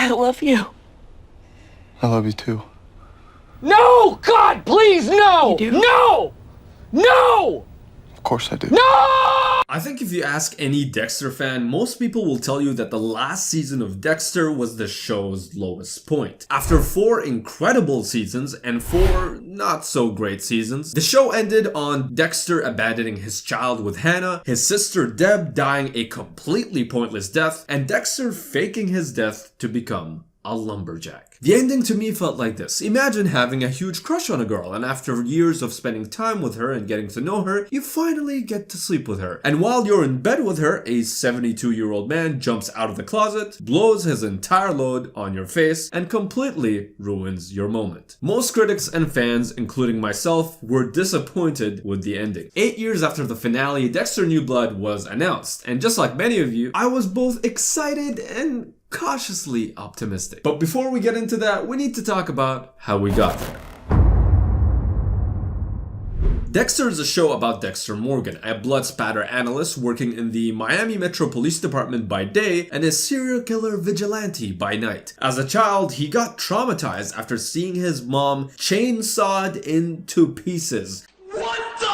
I love you. I love you too. No! God, please, no! You do? No! No! Of course I do. No! I think if you ask any Dexter fan, most people will tell you that the last season of Dexter was the show's lowest point. After 4 incredible seasons and 4 not so great seasons, the show ended on Dexter abandoning his child with Hannah, his sister Deb dying a completely pointless death, and Dexter faking his death to become a lumberjack. The ending to me felt like this. Imagine having a huge crush on a girl, and after years of spending time with her and getting to know her, you finally get to sleep with her. And while you're in bed with her, a 72-year-old man jumps out of the closet, blows his entire load on your face, and completely ruins your moment. Most critics and fans, including myself, were disappointed with the ending. 8 years after the finale, Dexter New Blood was announced, and just like many of you, I was both excited and cautiously optimistic. But before we get into that, we need to talk about how we got there. Dexter is a show about Dexter Morgan, a blood spatter analyst working in the Miami Metro Police Department by day and a serial killer vigilante by night. As a child, he got traumatized after seeing his mom chainsawed into pieces. What the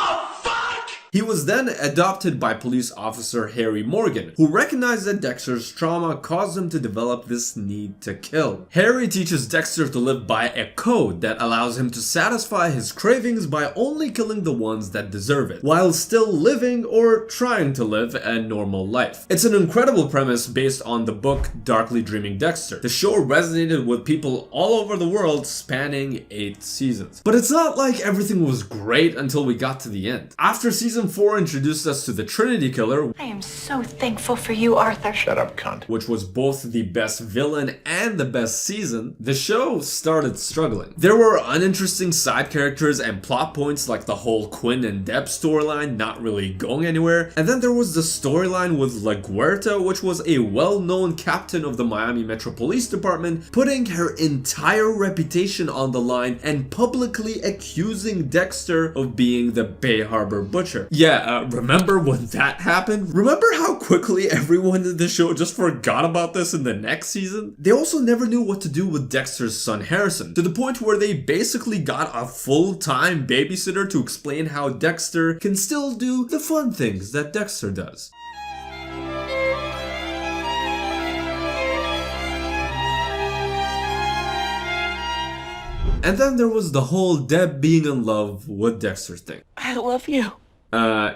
fuck? He was then adopted by police officer Harry Morgan, who recognized that Dexter's trauma caused him to develop this need to kill. Harry teaches Dexter to live by a code that allows him to satisfy his cravings by only killing the ones that deserve it, while still living or trying to live a normal life. It's an incredible premise based on the book Darkly Dreaming Dexter. The show resonated with people all over the world, spanning 8 seasons. But it's not like everything was great until we got to the end. After season 4 introduced us to the Trinity Killer. I am so thankful for you, Arthur. Shut up, cunt. Which was both the best villain and the best season. The show started struggling. There were uninteresting side characters and plot points like the whole Quinn and Deb storyline not really going anywhere. And then there was the storyline with La Guerta, which was a well-known captain of the Miami Metro Police Department, putting her entire reputation on the line and publicly accusing Dexter of being the Bay Harbor Butcher. Yeah, remember when that happened? Remember how quickly everyone in the show just forgot about this in the next season? They also never knew what to do with Dexter's son Harrison, to the point where they basically got a full-time babysitter to explain how Dexter can still do the fun things that Dexter does. And then there was the whole Deb being in love with Dexter thing. I love you.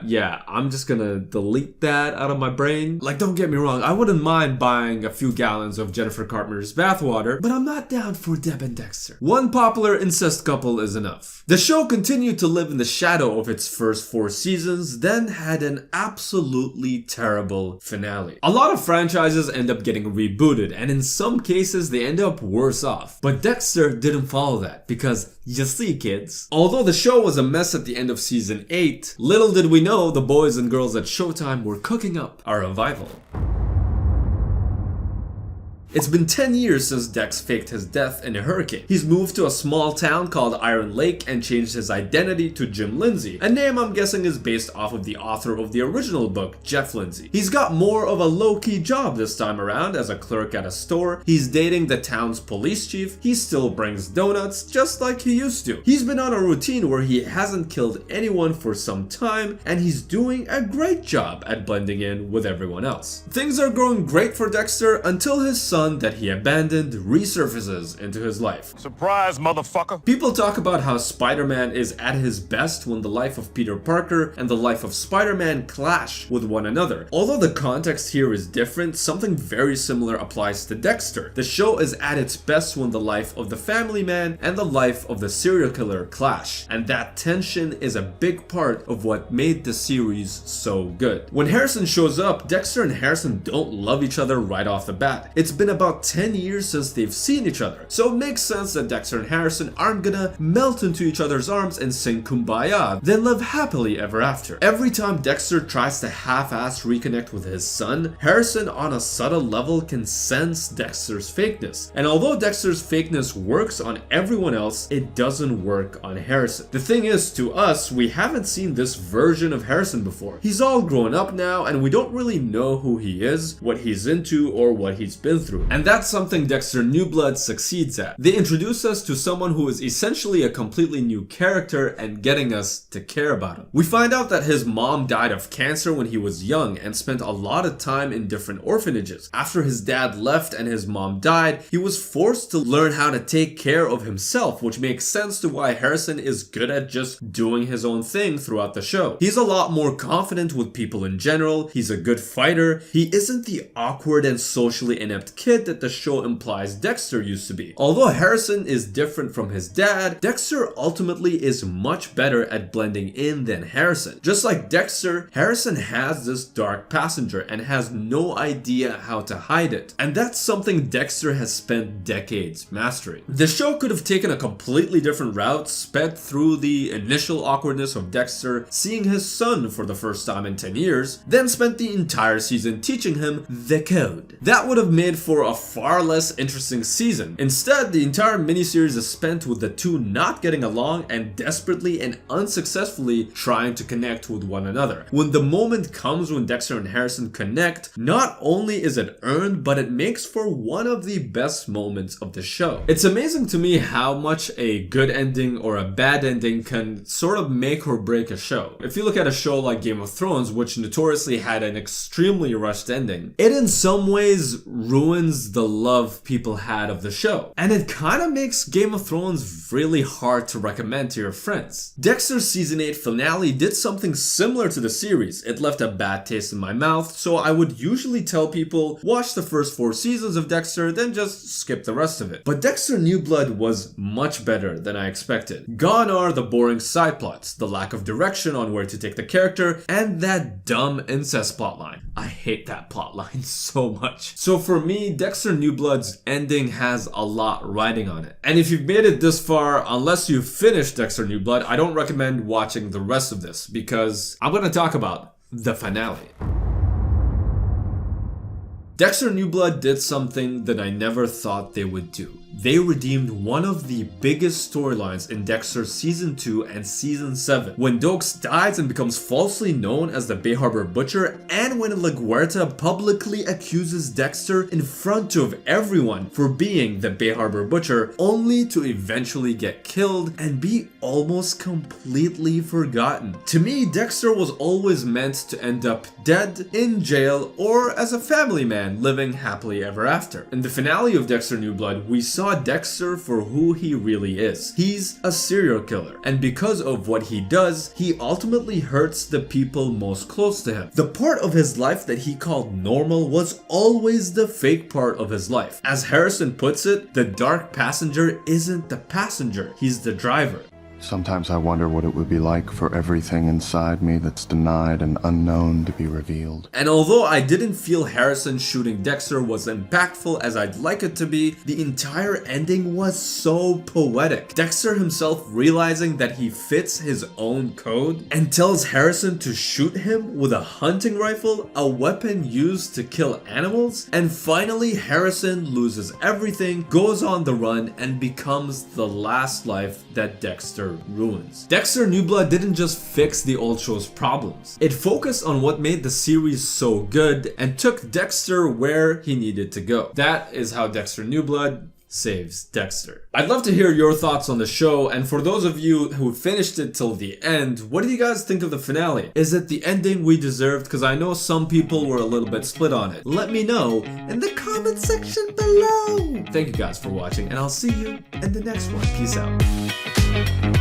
Yeah, I'm just gonna delete that out of my brain. Like, don't get me wrong, I wouldn't mind buying a few gallons of Jennifer Carpenter's bathwater, but I'm not down for Deb and Dexter. One popular incest couple is enough. The show continued to live in the shadow of its first 4 seasons, then had an absolutely terrible finale. A lot of franchises end up getting rebooted, and in some cases they end up worse off. But Dexter didn't follow that, because you see, kids, although the show was a mess at the end of season 8, little did we know the boys and girls at Showtime were cooking up a revival. It's been 10 years since Dex faked his death in a hurricane. He's moved to a small town called Iron Lake and changed his identity to Jim Lindsay, a name I'm guessing is based off of the author of the original book, Jeff Lindsay. He's got more of a low-key job this time around as a clerk at a store. He's dating the town's police chief. He still brings donuts just like he used to. He's been on a routine where he hasn't killed anyone for some time, and he's doing a great job at blending in with everyone else. Things are going great for Dexter until his son that he abandoned resurfaces into his life. Surprise, motherfucker! People talk about how Spider-Man is at his best when the life of Peter Parker and the life of Spider-Man clash with one another. Although the context here is different, something very similar applies to Dexter. The show is at its best when the life of the family man and the life of the serial killer clash, and that tension is a big part of what made the series so good. When Harrison shows up, Dexter and Harrison don't love each other right off the bat. It's been about 10 years since they've seen each other, so it makes sense that Dexter and Harrison aren't gonna melt into each other's arms and sing Kumbaya, then live happily ever after. Every time Dexter tries to half-ass reconnect with his son, Harrison on a subtle level can sense Dexter's fakeness, and although Dexter's fakeness works on everyone else, it doesn't work on Harrison. The thing is, to us, we haven't seen this version of Harrison before. He's all grown up now, and we don't really know who he is, what he's into, or what he's been through. through. And that's something Dexter New Blood succeeds at. They introduce us to someone who is essentially a completely new character and getting us to care about him. We find out that his mom died of cancer when he was young and spent a lot of time in different orphanages. After his dad left and his mom died, he was forced to learn how to take care of himself, which makes sense to why Harrison is good at just doing his own thing throughout the show. He's a lot more confident with people in general, he's a good fighter, he isn't the awkward and socially inept kid that the show implies Dexter used to be. Although Harrison is different from his dad, Dexter ultimately is much better at blending in than Harrison. Just like Dexter, Harrison has this dark passenger and has no idea how to hide it. And that's something Dexter has spent decades mastering. The show could have taken a completely different route, sped through the initial awkwardness of Dexter seeing his son for the first time in 10 years, then spent the entire season teaching him the code. That would have made for a far less interesting season. Instead, the entire miniseries is spent with the two not getting along and desperately and unsuccessfully trying to connect with one another. When the moment comes when Dexter and Harrison connect, not only is it earned, but it makes for one of the best moments of the show. It's amazing to me how much a good ending or a bad ending can sort of make or break a show. If you look at a show like Game of Thrones, which notoriously had an extremely rushed ending, it in some ways ruins the love people had of the show. And it kind of makes Game of Thrones really hard to recommend to your friends. Dexter's season 8 finale did something similar to the series. It left a bad taste in my mouth, so I would usually tell people watch the first 4 seasons of Dexter, then just skip the rest of it. But Dexter New Blood was much better than I expected. Gone are the boring side plots, the lack of direction on where to take the character, and that dumb incest plotline. I hate that plotline so much. So for me, Dexter New Blood's ending has a lot riding on it. And if you've made it this far, unless you've finished Dexter New Blood, I don't recommend watching the rest of this because I'm gonna talk about the finale. Dexter New Blood did something that I never thought they would do. They redeemed one of the biggest storylines in Dexter Season 2 and Season 7. When Dokes dies and becomes falsely known as the Bay Harbor Butcher, and when LaGuerta publicly accuses Dexter in front of everyone for being the Bay Harbor Butcher, only to eventually get killed and be almost completely forgotten. To me, Dexter was always meant to end up dead, in jail, or as a family man living happily ever after. In the finale of Dexter New Blood, we saw Dexter for who he really is. He's a serial killer, and because of what he does, he ultimately hurts the people most close to him. The part of his life that he called normal was always the fake part of his life. As Harrison puts it, the dark passenger isn't the passenger, he's the driver. Sometimes I wonder what it would be like for everything inside me that's denied and unknown to be revealed. And although I didn't feel Harrison shooting Dexter was impactful as I'd like it to be, the entire ending was so poetic. Dexter himself realizing that he fits his own code and tells Harrison to shoot him with a hunting rifle, a weapon used to kill animals, and finally Harrison loses everything, goes on the run, and becomes the last life that Dexter ruins. Dexter New Blood didn't just fix the old show's problems. It focused on what made the series so good and took Dexter where he needed to go. That is how Dexter New Blood saves Dexter. I'd love to hear your thoughts on the show, and for those of you who finished it till the end, what do you guys think of the finale? Is it the ending we deserved? Because I know some people were a little bit split on it. Let me know in the comment section below. Thank you guys for watching, and I'll see you in the next one. Peace out.